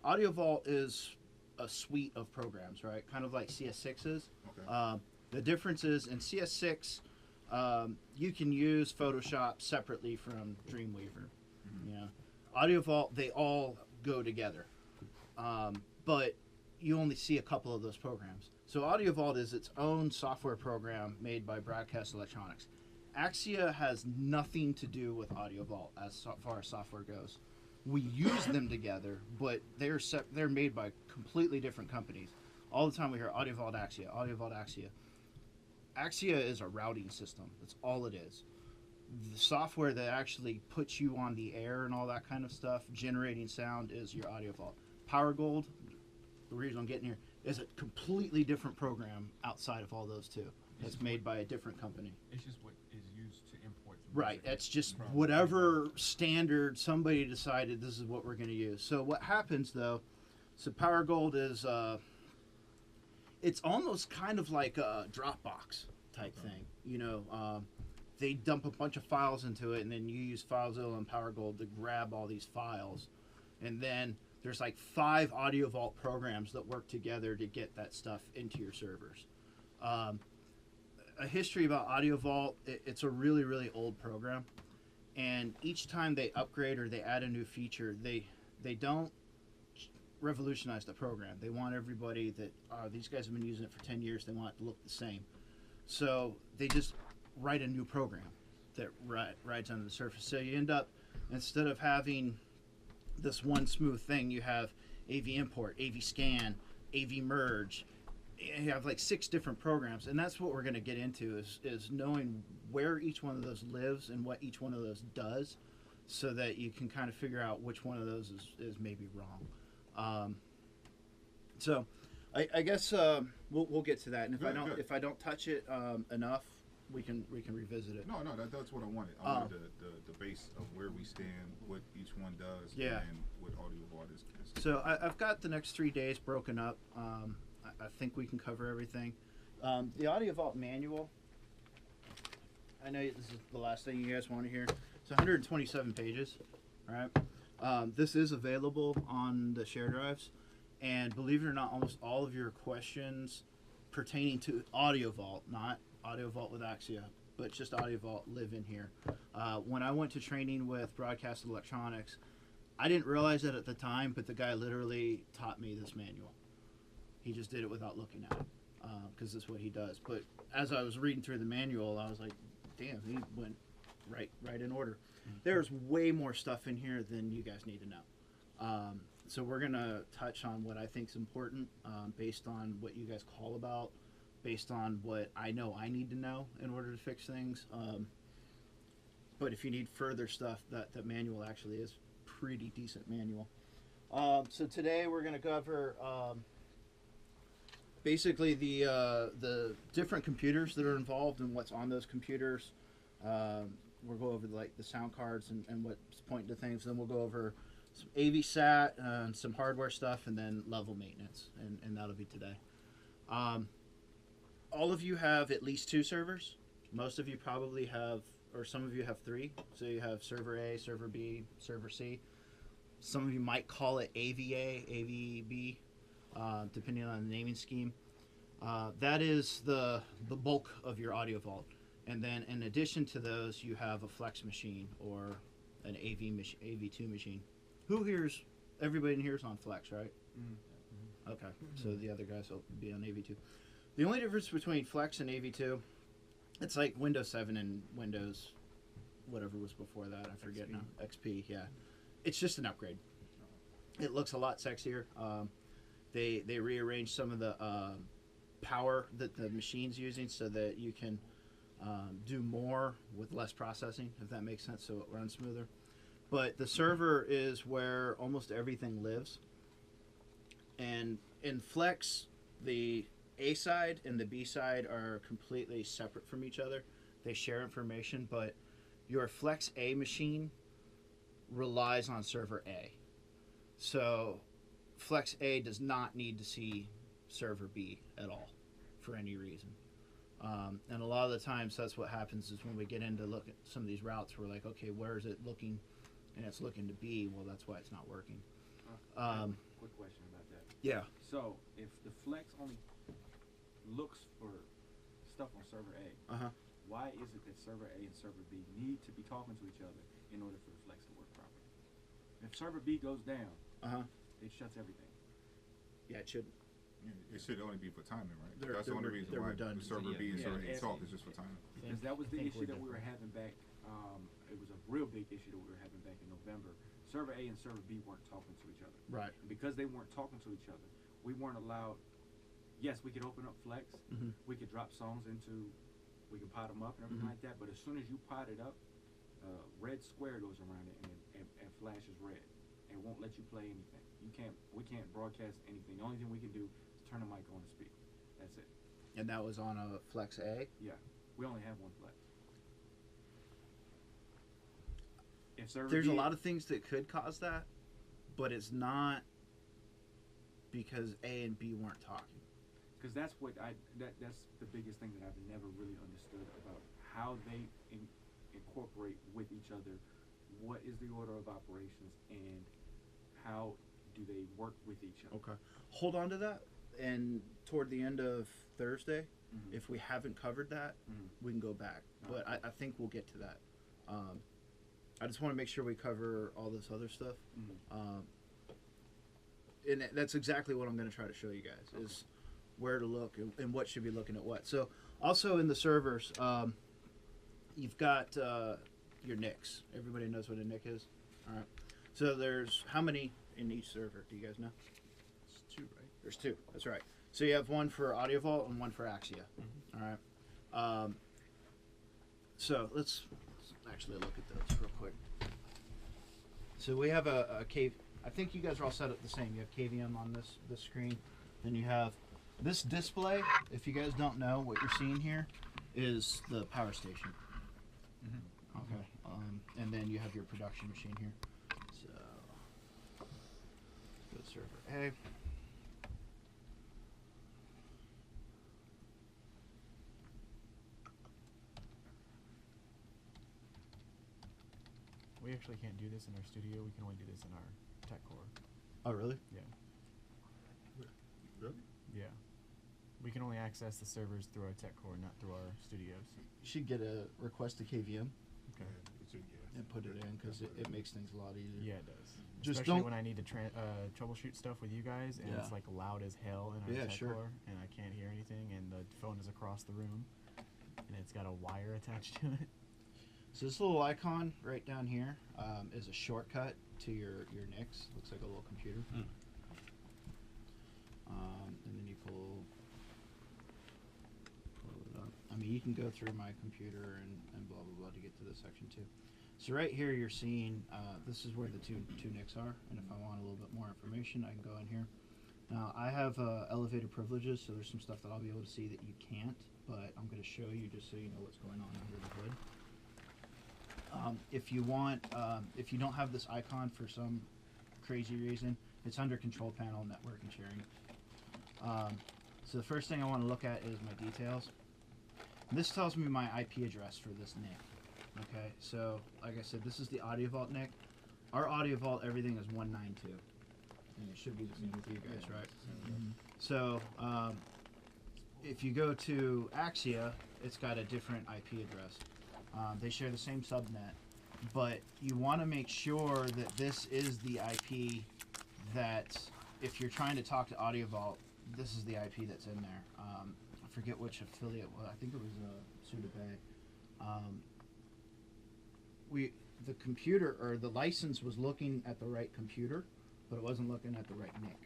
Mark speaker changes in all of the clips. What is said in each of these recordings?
Speaker 1: Audiovault is a suite of programs, right? Kind of like CS6 is.
Speaker 2: Okay.
Speaker 1: The difference is in CS6, you can use Photoshop separately from Dreamweaver. Yeah, Audiovault, they all go together, but you only see a couple of those programs. So Audiovault is its own software program made by Broadcast Electronics. Axia has nothing to do with Audiovault as far as software goes. We use them together, but they're made by completely different companies. All the time we hear Audiovault Axia, Audiovault Axia. Axia is a routing system. That's all it is. The software that actually puts you on the air and all that kind of stuff, generating sound, is your Audiovault. PowerGold, the reason I'm getting here, is a completely different program outside of all those two. It's made by a different company.
Speaker 3: It's just what is used to import the
Speaker 1: Right. It's just whatever standard somebody decided this is what we're going to use. So what happens though? So PowerGold is it's almost kind of like a Dropbox type thing. You know, they dump a bunch of files into it, and then you use FileZilla and PowerGold to grab all these files, and then there's like 5 Audiovault programs that work together to get that stuff into your servers. A history about Audiovault, it's a really, really old program, and each time they upgrade or they add a new feature, they don't revolutionize the program. They want everybody that these guys have been using it for 10 years, they want it to look the same. So they just write a new program that rides under the surface. So you end up, instead of having this one smooth thing, you have AV import, AV scan, AV merge. You have like 6 different programs, and that's what we're going to get into is knowing where each one of those lives and what each one of those does, so that you can kind of figure out which one of those is maybe wrong. So I guess we'll get to that, and if I don't touch it enough, we can revisit it.
Speaker 2: No, that's what I wanted. I wanted the base of where we stand, what each one does, and what Audiovault is.
Speaker 1: So I've got the next 3 days broken up. I think we can cover everything. The Audiovault manual, I know this is the last thing you guys want to hear. It's 127 pages, right? This is available on the share drives, and believe it or not, almost all of your questions pertaining to Audiovault, not Audiovault with Axia, but just Audiovault, live in here. When I went to training with Broadcast Electronics, I didn't realize that at the time, but the guy literally taught me this manual. He just did it without looking at it, because that's what he does. But as I was reading through the manual, I was like, damn, he went right in order. There's way more stuff in here than you guys need to know. So we're going to touch on what I think is important, based on what you guys call about, based on what I know I need to know in order to fix things. But if you need further stuff, that manual actually is pretty decent manual. So today we're going to cover basically the different computers that are involved and what's on those computers. We'll go over like the sound cards and what's pointing to things. Then we'll go over some AV sat and some hardware stuff, and then level maintenance, and that'll be today. All of you have at least 2 servers. Most of you probably have, or some of you have 3. So you have server A, server B, server C. Some of you might call it AVA, AVB, depending on the naming scheme. That is the bulk of your Audiovault. And then in addition to those, you have a flex machine or an AV2 machine. Everybody in here is on flex, right? Mm-hmm. Okay, so the other guys will be on AV2. The only difference between flex and AV2, it's like Windows 7 and Windows, whatever was before that, I forget now. XP, yeah. It's just an upgrade. It looks a lot sexier. They rearranged some of the power that the machine's using so that you can do more with less processing, if that makes sense, so it runs smoother. But the server is where almost everything lives. And in Flex, the A side and the B side are completely separate from each other. They share information, but your Flex A machine relies on server A. So Flex A does not need to see server B at all for any reason. And a lot of the times that's what happens is when we get into look at some of these routes, we're like, okay, where is it looking? And it's looking to B. Well, that's why it's not working.
Speaker 4: Quick
Speaker 1: Yeah.
Speaker 3: So if the flex only looks for stuff on server A, why is it that server A and server B need to be talking to each other in order for the flex to work properly? If server B goes down, it shuts everything.
Speaker 1: Yeah, it should.
Speaker 2: It should only be for timing, right?
Speaker 1: They're-
Speaker 2: That's the only
Speaker 1: they're
Speaker 2: reason why the
Speaker 1: redundant.
Speaker 2: server B and
Speaker 3: Yeah.
Speaker 2: server A
Speaker 3: Yeah.
Speaker 2: talk is just for timing.
Speaker 3: Because that was the
Speaker 1: think
Speaker 3: issue
Speaker 1: we're
Speaker 3: that we were
Speaker 1: different.
Speaker 3: having back. It was a real big issue that we were having back in November. Server A and server B weren't talking to each other.
Speaker 1: Right.
Speaker 3: And because they weren't talking to each other, we weren't allowed. Yes, we could open up Flex. We could drop songs into. We could pot them up and everything like that. But as soon as you pot it up, red square goes around it and flashes red, and won't let you play anything. We can't broadcast anything. The only thing we can do is turn the mic on and speak. That's it.
Speaker 1: And that was on a Flex A?
Speaker 3: Yeah. We only have one Flex. If server
Speaker 1: There's
Speaker 3: B,
Speaker 1: a lot of things that could cause that, but it's not because A and B weren't talking.
Speaker 3: because that's what that's the biggest thing that I've never really understood about how they incorporate with each other. What is the order of operations and how do they work with each other?
Speaker 1: Okay. Hold on to that, and toward the end of Thursday, if we haven't covered that, we can go back. But I think we'll get to that. I just want to make sure we cover all this other stuff. And that's exactly what I'm going to try to show you guys, is where to look and what should be looking at what. So also in the servers, you've got your NICs. Everybody knows what a NIC is? All right. So there's how many in each server? Do you guys know?
Speaker 4: It's 2, right?
Speaker 1: There's 2. That's right. So you have one for Audiovault and one for Axia. All right. So let's actually look at those real quick. So we have a cave. I think you guys are all set up the same. You have KVM on this screen. Then you have this display. If you guys don't know, what you're seeing here is the power station. Okay. And then you have your production machine here. So let's go to server A.
Speaker 4: We actually can't do this in our studio. We can only do this in our tech core.
Speaker 1: Oh, really?
Speaker 4: Yeah.
Speaker 2: Really?
Speaker 4: Yeah. We can only access the servers through our tech core, not through our studios.
Speaker 1: You should get a request to KVM
Speaker 4: Okay.
Speaker 1: and put it in because it makes things a lot easier.
Speaker 4: Yeah, it does.
Speaker 1: Just
Speaker 4: Especially
Speaker 1: don't-
Speaker 4: when I need to troubleshoot stuff with you guys, and it's
Speaker 1: Yeah.
Speaker 4: like loud as hell in our
Speaker 1: Yeah,
Speaker 4: tech
Speaker 1: sure.
Speaker 4: core, and I can't hear anything, and the phone is across the room, and it's got a wire attached to it.
Speaker 1: So this little icon right down here is a shortcut to your NICs. Looks like a little computer. And then you pull it up. I mean, you can go through my computer and blah, blah, blah to get to this section too. So right here you're seeing, this is where the two NICs are. And if I want a little bit more information, I can go in here. Now, I have elevated privileges, so there's some stuff that I'll be able to see that you can't. But I'm going to show you just so you know what's going on under the hood. If you want, if you don't have this icon for some crazy reason, it's under Control Panel, Network, and Sharing. So the first thing I want to look at is my details. And this tells me my IP address for this NIC. Okay, so like I said, this is the Audiovault NIC. Our Audiovault, everything is 192. And it should be the same with you guys, right? So if you go to Axia, it's got a different IP address. They share the same subnet, but you want to make sure that this is the IP that, if you're trying to talk to Audiovault, this is the IP that's in there. I forget which affiliate. Well, I think it was Suda Bay. The computer or the license was looking at the right computer, but it wasn't looking at the right NIC.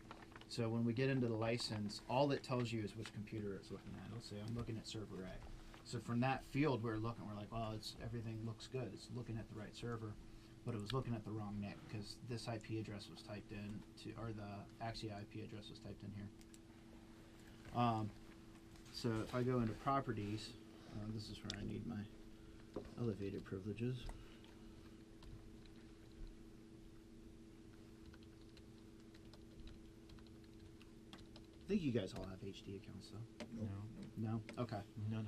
Speaker 1: So when we get into the license, all it tells you is which computer it's looking at. It'll say I'm looking at server A. So from that field, we're looking. We're like, well, everything looks good. It's looking at the right server, but it was looking at the wrong NIC because this IP address was typed in or the Axia IP address was typed in here. So if I go into properties, this is where I need my elevated privileges. I think you guys all have HD accounts, though. No? Okay.
Speaker 4: No.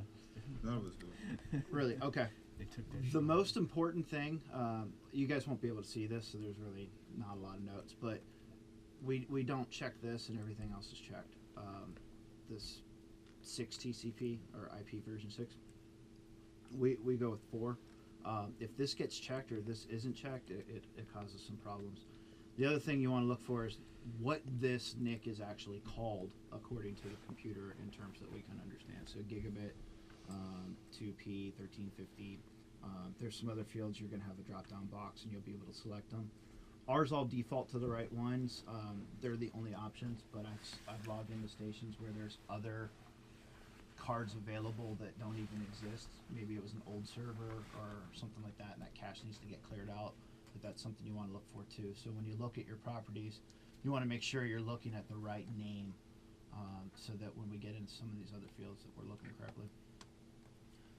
Speaker 2: None of us do.
Speaker 1: Really? Okay.
Speaker 4: They took their
Speaker 1: The most important thing, you guys won't be able to see this, so there's really not a lot of notes, but we don't check this, and everything else is checked. This 6 TCP or IP version 6. We go with 4. If this gets checked or this isn't checked, it causes some problems. The other thing you want to look for is what this NIC is actually called according to the computer in terms that we can understand. So gigabit, 2P, 1350. There's some other fields you're going to have a drop-down box and you'll be able to select them. Ours all default to the right ones. They're the only options, but I've logged into stations where there's other cards available that don't even exist. Maybe it was an old server or something like that, and that cache needs to get cleared out. But that's something you want to look for too. So when you look at your properties, you want to make sure you're looking at the right name, so that when we get into some of these other fields that we're looking correctly.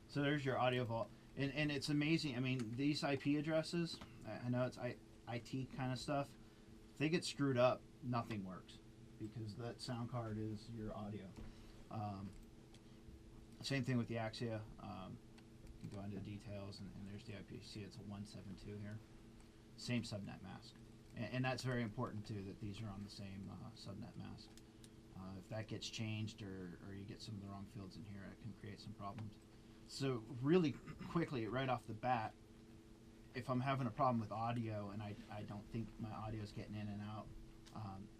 Speaker 1: So there's your Audiovault, and it's amazing. I mean, these IP addresses, I know it's IT kind of stuff. If they get screwed up, nothing works because that sound card is your audio. Same thing with the Axia. You go into the details, and there's the IP. See, it's a 172 here. Same subnet mask, and that's very important too. That these are on the same subnet mask. If that gets changed, or you get some of the wrong fields in here, it can create some problems. So really quickly, right off the bat, if I'm having a problem with audio and I don't think my audio is getting in and out,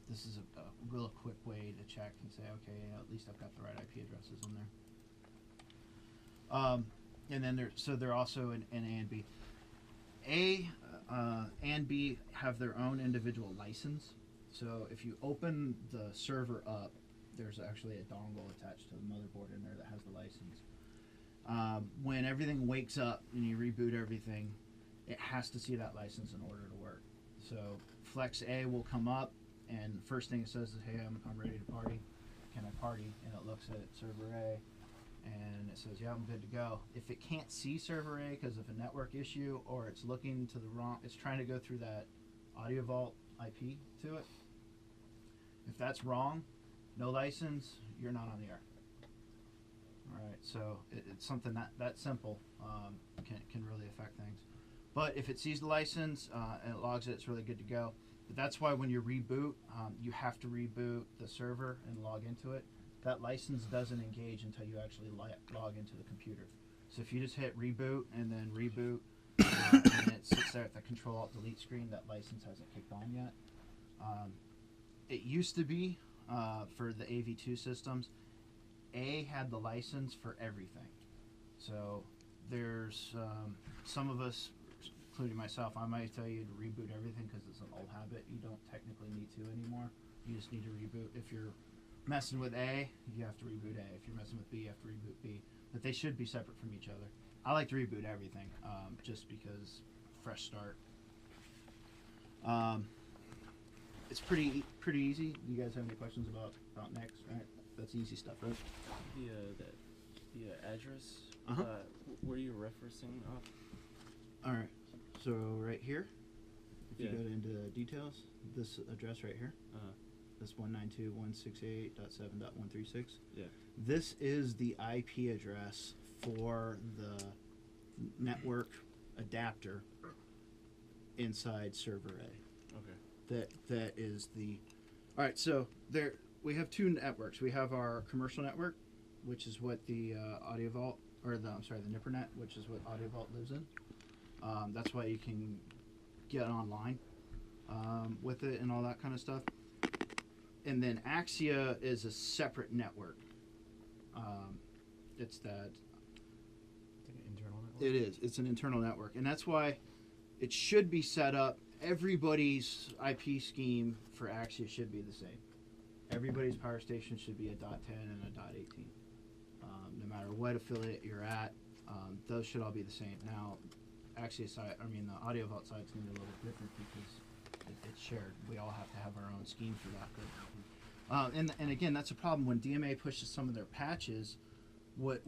Speaker 1: this is a real quick way to check and say, okay, at least I've got the right IP addresses in there. And then they're also an A and B. A and B have their own individual license. So if you open the server up, there's actually a dongle attached to the motherboard in there that has the license. When everything wakes up and you reboot everything, it has to see that license in order to work. So Flex A will come up, and the first thing it says is, hey, I'm ready to party. Can I party? And it looks at server A, and it says, yeah, I'm good to go. If it can't see server A because of a network issue, or it's looking to the wrong, it's trying to go through that Audiovault IP to it. If that's wrong, no license, you're not on the air. All right, so it's something that simple can really affect things. But if it sees the license and it logs it, it's really good to go. But that's why when you reboot, you have to reboot the server and log into it. That license doesn't engage until you actually log into the computer. So if you just hit reboot and then reboot, and it sits there at the Control-Alt-Delete screen, that license hasn't kicked on yet. It used to be, for the AV2 systems, A had the license for everything. So there's some of us, including myself, I might tell you to reboot everything because it's an old habit. You don't technically need to anymore. You just need to reboot. If you're messing with A, you have to reboot A. If you're messing with B, you have to reboot B. But they should be separate from each other. I like to reboot everything, just because fresh start. It's pretty easy. Do you guys have any questions about next? Right? That's easy stuff, right?
Speaker 5: The address.
Speaker 1: Uh-huh.
Speaker 5: Were you referencing?
Speaker 1: All right. So right here, if
Speaker 5: Yeah.
Speaker 1: you go into details, this address right here, this 192.168.7.136.
Speaker 5: Yeah.
Speaker 1: This is the IP address for the network adapter inside server A.
Speaker 5: Okay.
Speaker 1: That is the. All right. So there we have two networks. We have our commercial network, which is what the Audiovault, or the NipperNet, which is what Audiovault lives in. That's why you can get online with it and all that kind of stuff. And then Axia is a separate network. It's that.
Speaker 4: It's like an internal network.
Speaker 1: It is. It's an internal network, and that's why it should be set up. Everybody's IP scheme for Axia should be the same. Everybody's power station should be a .10 and a .18. No matter what affiliate you're at, those should all be the same. Now, Axia side, the Audiovault side is going to be a little different because it's shared. We all have to have our own scheme for that. But, and again, that's a problem when DMA pushes some of their patches. What